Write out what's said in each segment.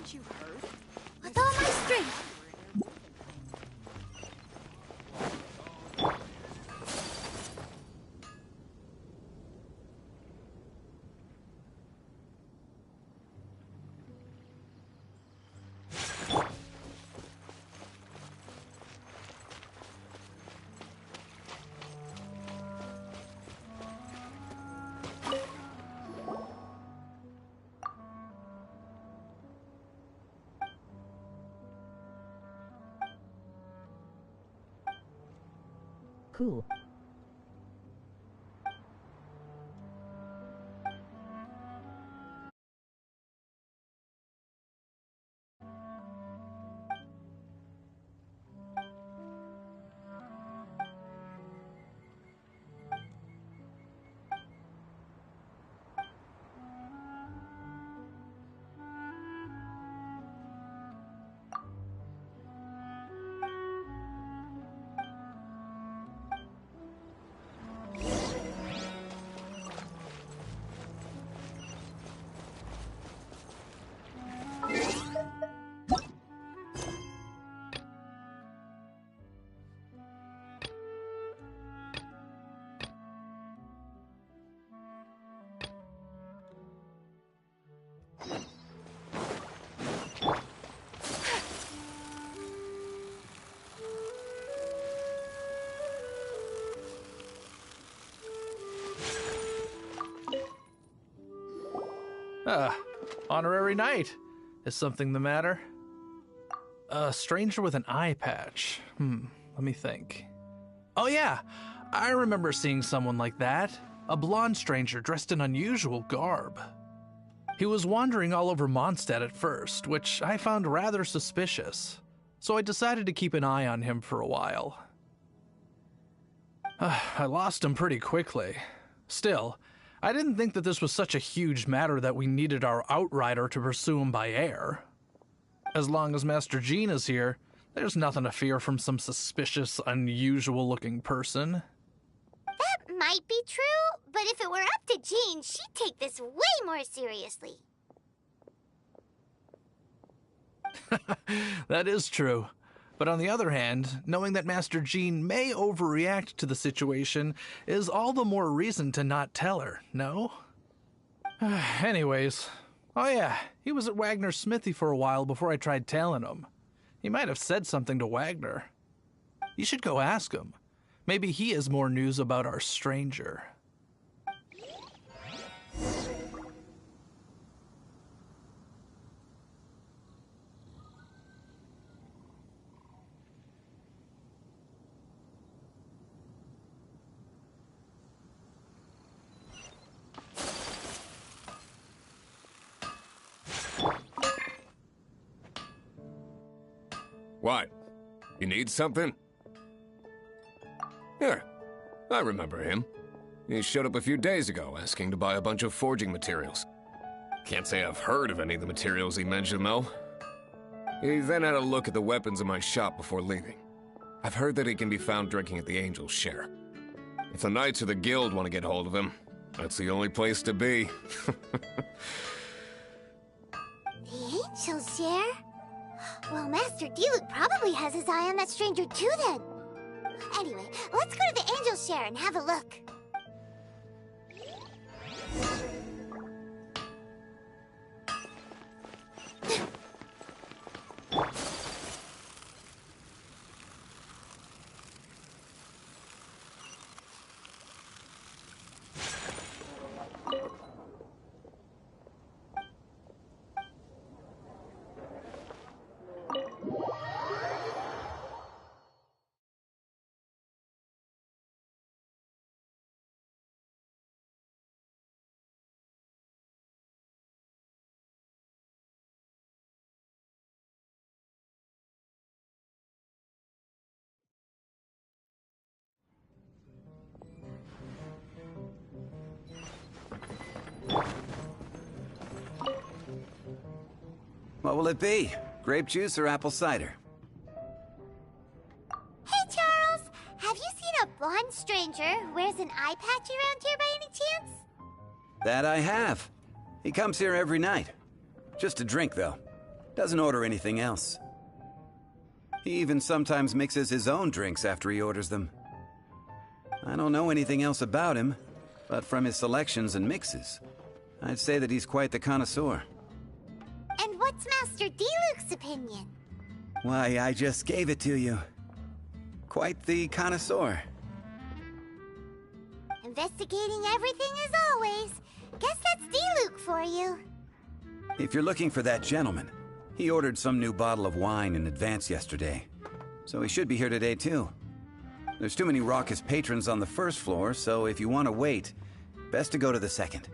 Haven't you heard? With all my strength. Cool. Honorary knight. Is something the matter? A stranger with an eye patch. Let me think. Oh yeah, I remember seeing someone like that. A blonde stranger dressed in unusual garb. He was wandering all over Mondstadt at first, which I found rather suspicious. So I decided to keep an eye on him for a while. I lost him pretty quickly. Still, I didn't think that this was such a huge matter that we needed our outrider to pursue him by air. As long as Master Jean is here, there's nothing to fear from some suspicious, unusual-looking person. That might be true, but if it were up to Jean, she'd take this way more seriously. That is true. But on the other hand, knowing that Master Jean may overreact to the situation is all the more reason to not tell her, no? Anyways, oh yeah, he was at Wagner's smithy for a while before I tried tailing him. He might have said something to Wagner. You should go ask him. Maybe he has more news about our stranger. What? You need something? Here, I remember him. He showed up a few days ago asking to buy a bunch of forging materials. Can't say I've heard of any of the materials he mentioned, though. He then had a look at the weapons in my shop before leaving. I've heard that he can be found drinking at the Angel's Share. If the Knights or the Guild want to get hold of him, that's the only place to be. The Angel's Share? Well, Master Diluc probably has his eye on that stranger too, then. Anyway, let's go to the Angel's Share and have a look. What will it be? Grape juice or apple cider? Hey, Charles! Have you seen a blonde stranger who wears an eye patch around here by any chance? That I have. He comes here every night. Just to drink, though. Doesn't order anything else. He even sometimes mixes his own drinks after he orders them. I don't know anything else about him, but from his selections and mixes, I'd say that he's quite the connoisseur. And what's Master D-Luke's opinion? Why, I just gave it to you. Quite the connoisseur. Investigating everything as always. Guess that's D-Luke for you. If you're looking for that gentleman, he ordered some new bottle of wine in advance yesterday, so he should be here today too. There's too many raucous patrons on the first floor, so if you want to wait, best to go to the second.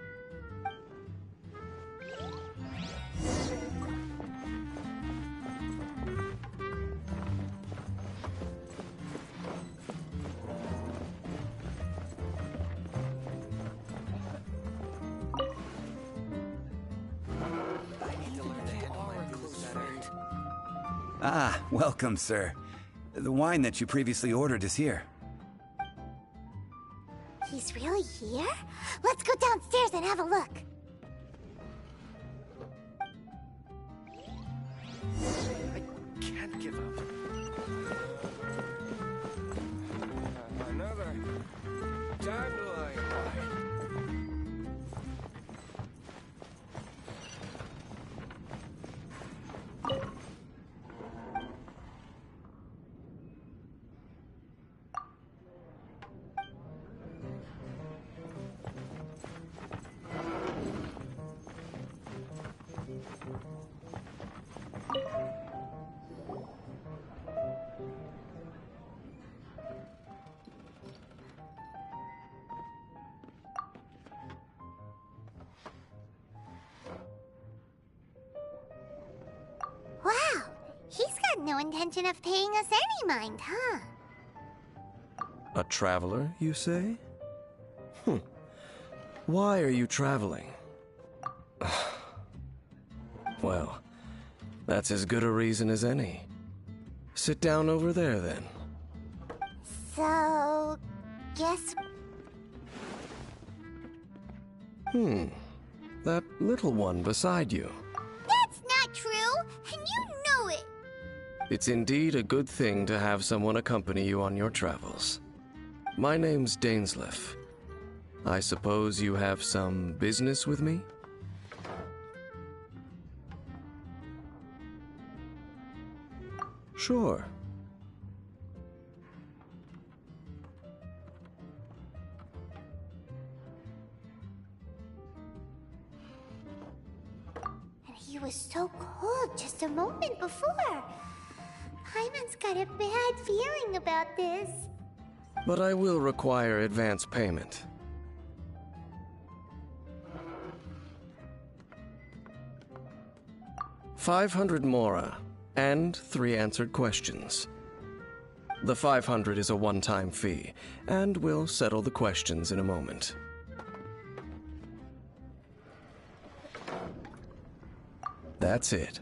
Ah, welcome, sir. The wine that you previously ordered is here. He's really here? Let's go downstairs and have a look. I can't give up. Another dandelion. Wow, he's got no intention of paying us any mind, huh? A traveler, you say? Why are you traveling? Well, that's as good a reason as any. Sit down over there, then. So, guess... That little one beside you. That's not true, and you know it! It's indeed a good thing to have someone accompany you on your travels. My name's Dainsleif. I suppose you have some business with me? Sure. And he was so cold just a moment before. Paimon's got a bad feeling about this. But I will require advance payment. $500 mora, and 3 answered questions. The 500 is a one-time fee, and we'll settle the questions in a moment. That's it.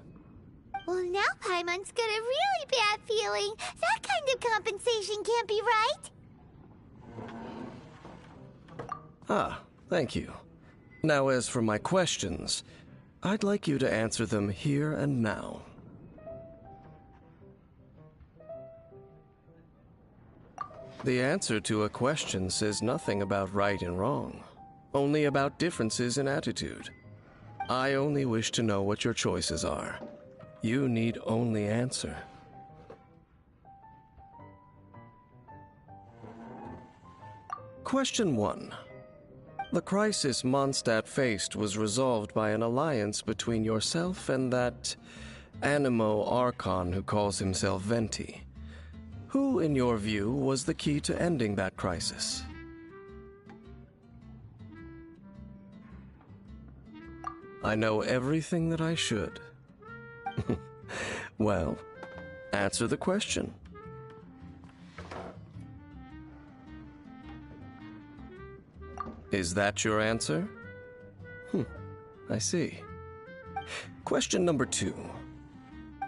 Well, now Paimon's got a really bad feeling. That kind of compensation can't be right. Ah, thank you. Now as for my questions, I'd like you to answer them here and now. The answer to a question says nothing about right and wrong, only about differences in attitude. I only wish to know what your choices are. You need only answer. Question 1. The crisis Mondstadt faced was resolved by an alliance between yourself and that Animo Archon who calls himself Venti. Who, in your view, was the key to ending that crisis? I know everything that I should. Well, answer the question. Is that your answer? I see. Question number 2.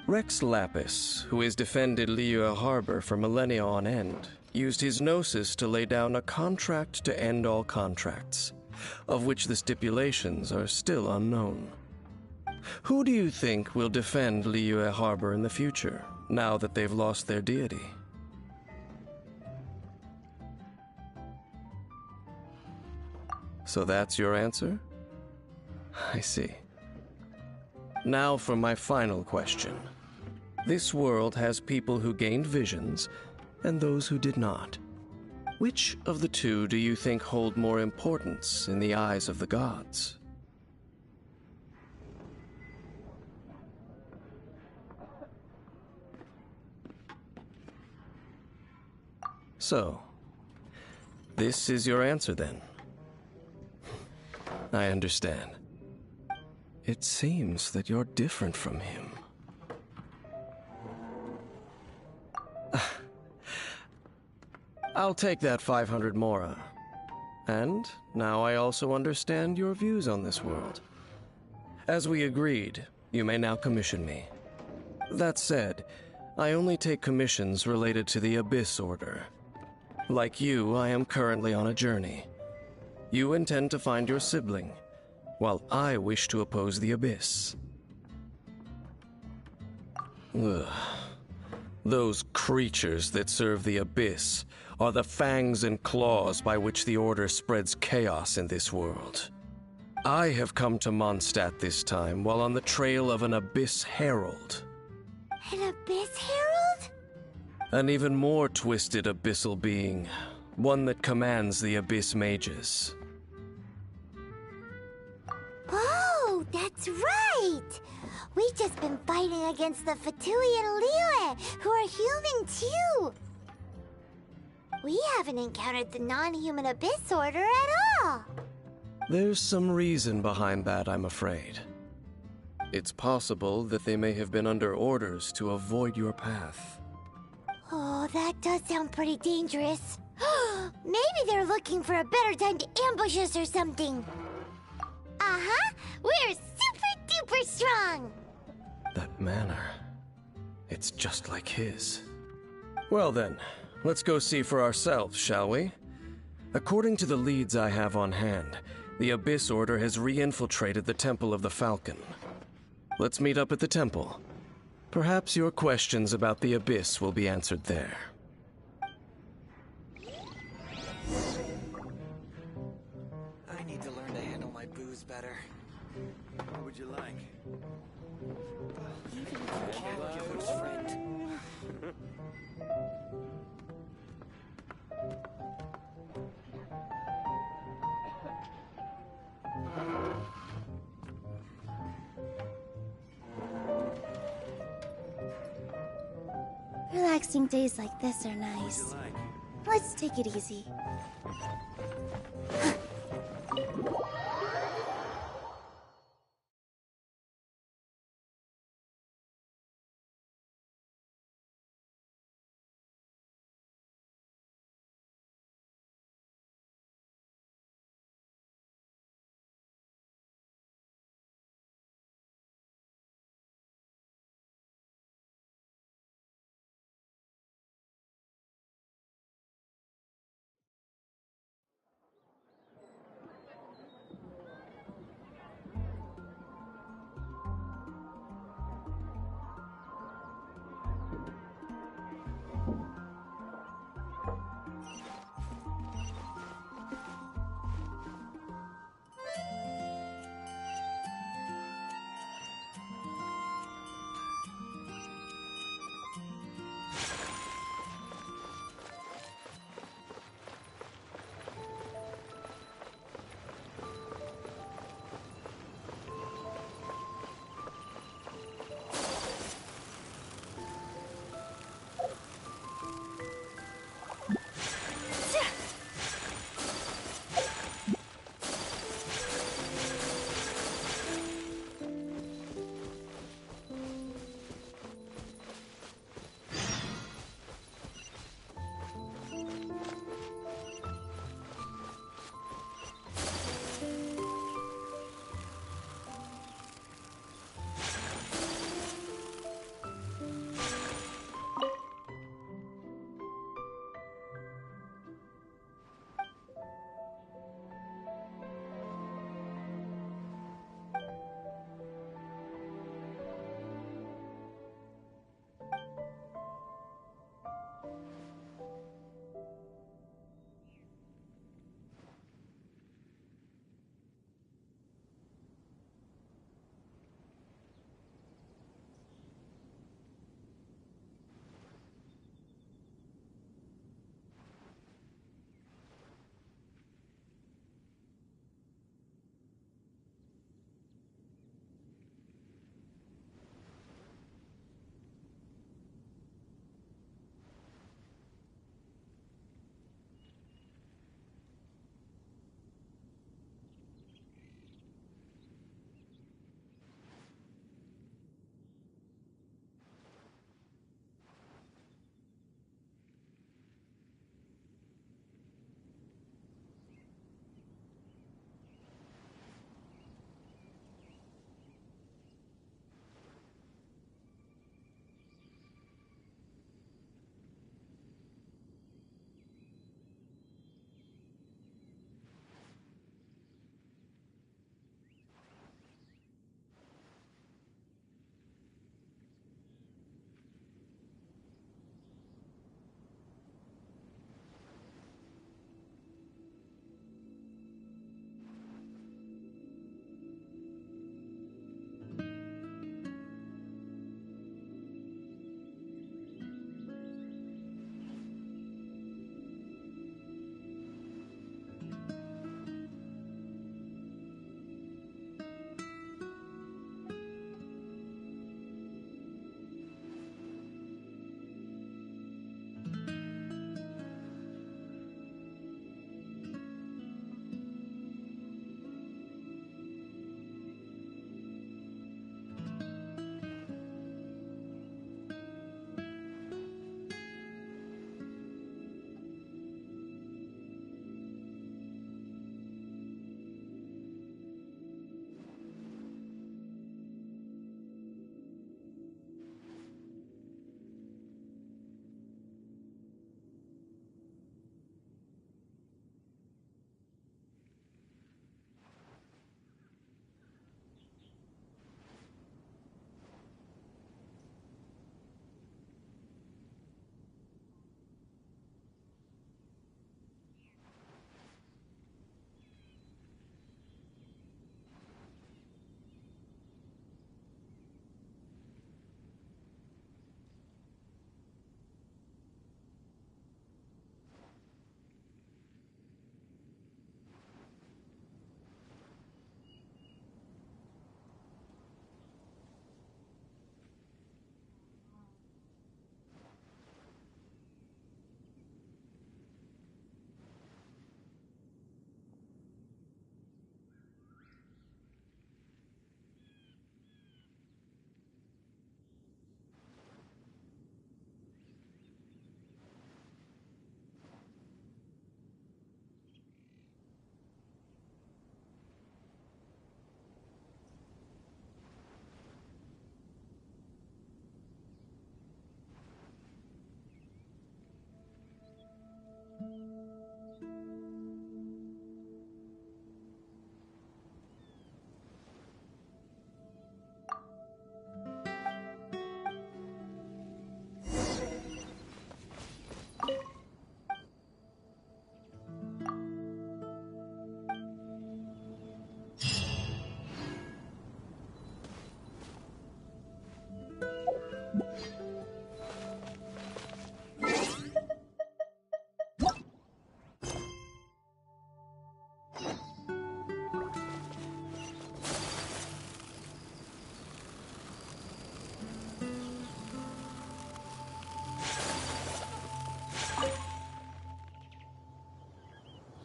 Rex Lapis, who has defended Liyue Harbor for millennia on end, used his gnosis to lay down a contract to end all contracts, of which the stipulations are still unknown. Who do you think will defend Liyue Harbor in the future, now that they've lost their deity? So that's your answer? I see. Now for my final question. This world has people who gained visions, and those who did not. Which of the two do you think hold more importance in the eyes of the gods? So, this is your answer then? I understand. It seems that you're different from him. I'll take that 500 mora. And now I also understand your views on this world. As we agreed, you may now commission me. That said, I only take commissions related to the Abyss Order. Like you, I am currently on a journey. You intend to find your sibling, while I wish to oppose the Abyss. Ugh. Those creatures that serve the Abyss are the fangs and claws by which the Order spreads chaos in this world. I have come to Mondstadt this time while on the trail of an Abyss Herald. An Abyss Herald? An even more twisted abyssal being, one that commands the Abyss Mages. Oh, that's right! We've just been fighting against the Fatui and Liyue, who are human too! We haven't encountered the non-human Abyss Order at all! There's some reason behind that, I'm afraid. It's possible that they may have been under orders to avoid your path. Oh, that does sound pretty dangerous. Maybe they're looking for a better time to ambush us or something. Uh-huh! We're super duper strong! That manner, it's just like his. Well then, let's go see for ourselves, shall we? According to the leads I have on hand, the Abyss Order has re-infiltrated the Temple of the Falcon. Let's meet up at the temple. Perhaps your questions about the Abyss will be answered there. I need to learn to handle my booze better. What would you like? Even if you can't give who's friend. Relaxing days like this are nice. What would you like? Let's take it easy.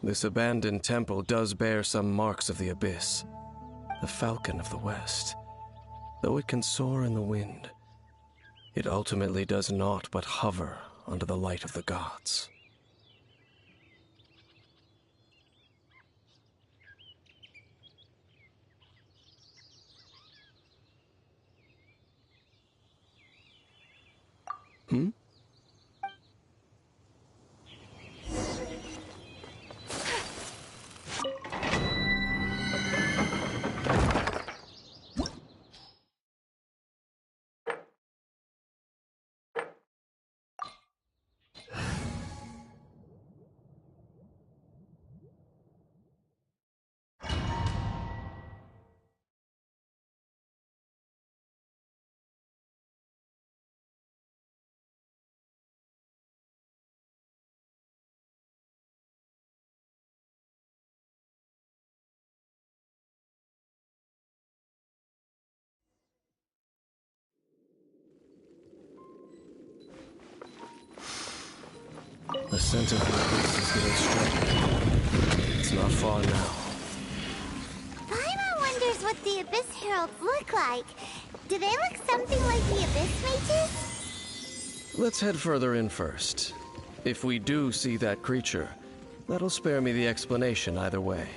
This abandoned temple does bear some marks of the abyss. The falcon of the west. Though it can soar in the wind, it ultimately does naught but hover under the light of the gods. Hmm? The scent of the abyss is getting stronger. It's not far now. Paimon wonders what the Abyss Heralds look like. Do they look something like the Abyss Mages? Let's head further in first. If we do see that creature, that'll spare me the explanation either way.